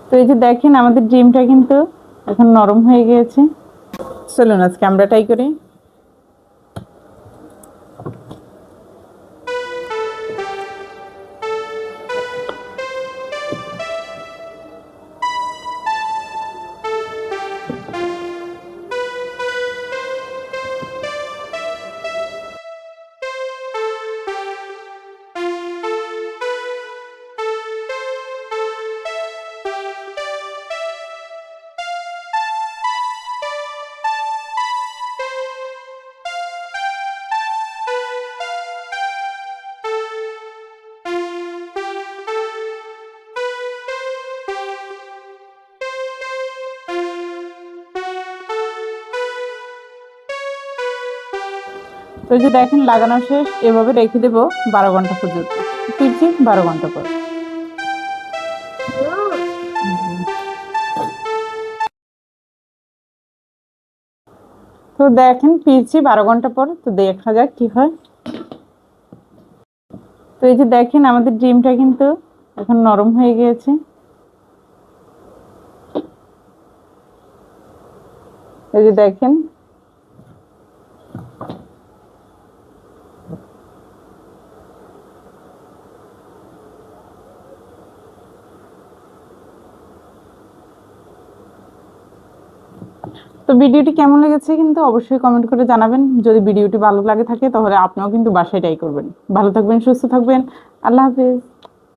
তো এই যে দেখেন আমাদের ডিমটা কিন্তু এখন নরম হয়ে গিয়েছে। চলুন আজকে আমরা ট্রাই করি। তো এই যে দেখেন লাগানো শেষ, এভাবে রেখে দেব 12 ঘন্টা পর্যন্ত। ফিরছি 12 ঘন্টা পর। তো দেখেন ফিরছি 12 ঘন্টা পর, তো দেখা যাক কি হয়। তো এই যে দেখেন আমাদের ডিমটা কিন্তু এখন নরম হয়ে গিয়েছে। এই যে দেখেন। তো ভিডিওটি কেমন লেগেছে কিন্তু অবশ্যই কমেন্ট করে জানাবেন। যদি ভিডিওটি ভালো লাগে থাকে তাহলে আপনিও কিন্তু বাসায় ট্রাই করবেন। ভালো থাকবেন, সুস্থ থাকবেন। আল্লাহ হাফেজ।